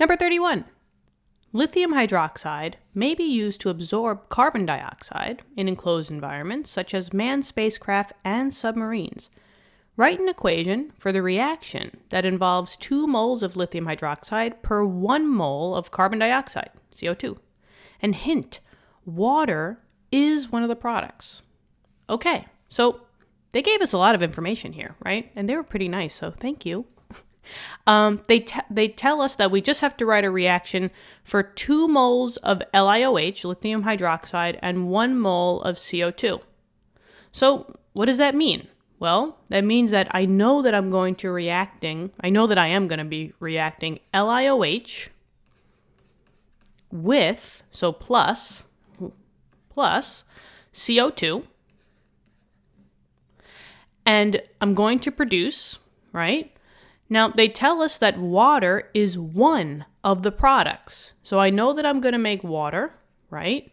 Number 31. Lithium hydroxide may be used to absorb carbon dioxide in enclosed environments such as manned spacecraft and submarines. Write an equation for the reaction that involves 2 moles of lithium hydroxide per 1 mole of carbon dioxide, CO2. And hint, water is one of the products. Okay, so they gave us a lot of information here, right? And they were pretty nice, so thank you. They tell us that we just have to write a reaction for 2 moles of LiOH, lithium hydroxide, and 1 mole of CO2. So what does that mean? Well, that means that I know that I am going to be reacting LiOH with, so plus CO2, and I'm going to produce, right? Now, they tell us that water is one of the products. So I know that I'm going to make water, right?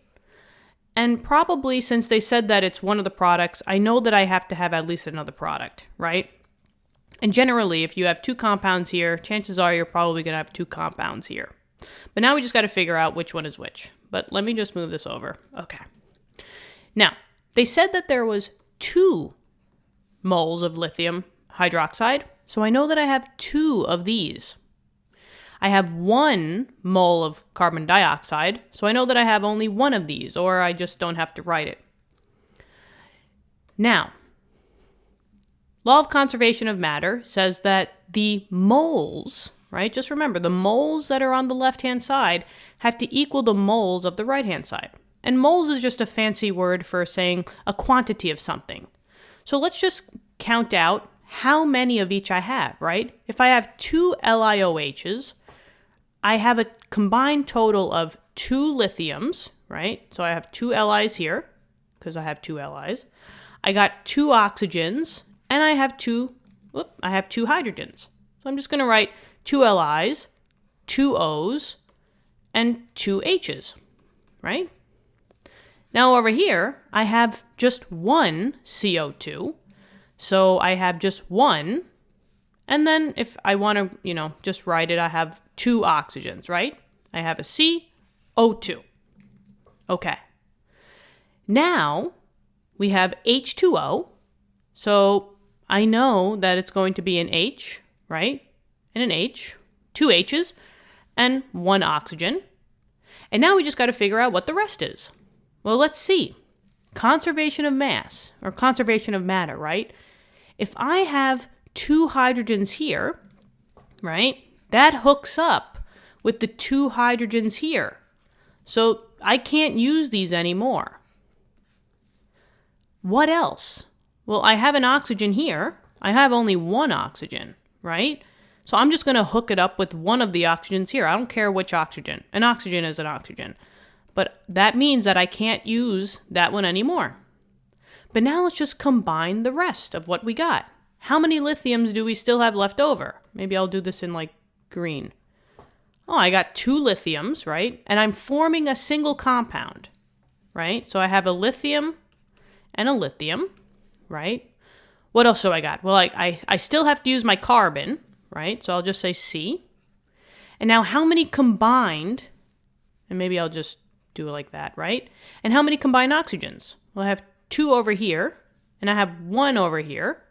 And probably since they said that it's one of the products, I know that I have to have at least another product, right? And generally, if you have 2 compounds here, chances are you're probably going to have 2 compounds here. But now we just got to figure out which one is which. But let me just move this over. Okay. Now, they said that there was 2 moles of lithium hydroxide. So I know that I have 2 of these. I have 1 mole of carbon dioxide, so I know that I have only 1 of these, or I just don't have to write it. Now, law of conservation of matter says that the moles, right? Just remember, the moles that are on the left-hand side have to equal the moles of the right-hand side. And moles is just a fancy word for saying a quantity of something. So let's just count out how many of each I have, right? If I have 2 LiOHs, I have a combined total of 2 lithiums, right? So I have 2 Lis here, because I have 2 Lis. I got 2 oxygens, and I have 2 hydrogens. So I'm just going to write 2 Lis, 2 Os, and 2 Hs, right? Now over here, I have just 1 CO2. So I have just 1, and then if I want to, just write it, I have 2 oxygens, right? I have a CO2. Okay. Now we have H2O. So I know that it's going to be an H, right? And an H, 2 H's, and 1 oxygen. And now we just got to figure out what the rest is. Well, let's see. Conservation of mass, or conservation of matter, right? If I have 2 hydrogens here, right, that hooks up with the 2 hydrogens here. So I can't use these anymore. What else? Well, I have an oxygen here. I have only 1 oxygen, right? So I'm just going to hook it up with one of the oxygens here. I don't care which oxygen. An oxygen is an oxygen. But that means that I can't use that one anymore. But now let's just combine the rest of what we got. How many lithiums do we still have left over? Maybe I'll do this in like green. Oh, I got 2 lithiums, right? And I'm forming a single compound, right? So I have a lithium and a lithium, right? What else do I got? Well, I still have to use my carbon, right? So I'll just say C. And now how many combined, and maybe I'll just do it like that, right? And how many combined oxygens? Well, I have 2 over here, and I have 1 over here.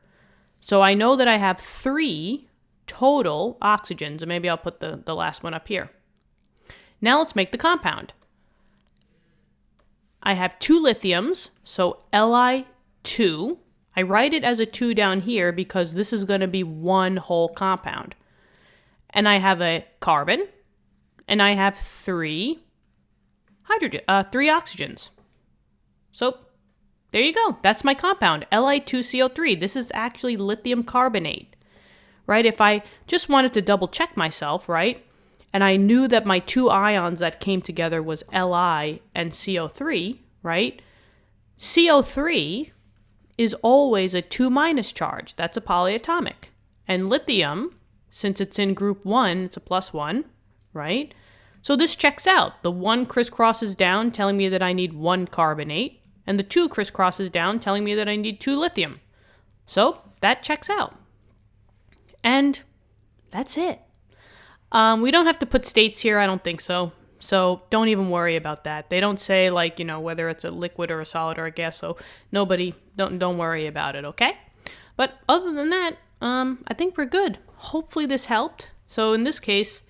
So I know that I have 3 total oxygens, and maybe I'll put the last one up here. Now let's make the compound. I have 2 lithiums, so Li2. I write it as a 2 down here because this is going to be one whole compound. And I have a carbon, and I have 3 oxygens. So there you go. That's my compound, Li2CO3. This is actually lithium carbonate, right? If I just wanted to double check myself, right, and I knew that my 2 ions that came together was Li and CO3, right? CO3 is always a 2- charge. That's a polyatomic. And lithium, since it's in group 1, it's a +1, right? So this checks out. The 1 crisscrosses down, telling me that I need 1 carbonate, and the 2 crisscrosses down, telling me that I need 2 lithium. So that checks out. And that's it. We don't have to put states here. I don't think so. So don't even worry about that. They don't say like, whether it's a liquid or a solid or a gas. So don't worry about it. Okay. But other than that, I think we're good. Hopefully this helped. So in this case,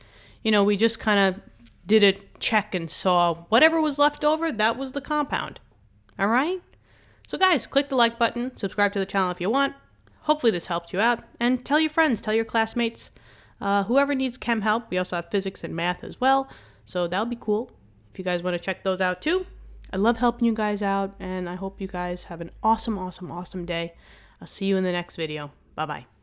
we just kind of did a check and saw whatever was left over, that was the compound. All right? So guys, click the like button, subscribe to the channel if you want. Hopefully this helped you out. And tell your friends, tell your classmates, whoever needs chem help. We also have physics and math as well. So that would be cool if you guys want to check those out too. I love helping you guys out, and I hope you guys have an awesome, awesome, awesome day. I'll see you in the next video. Bye-bye.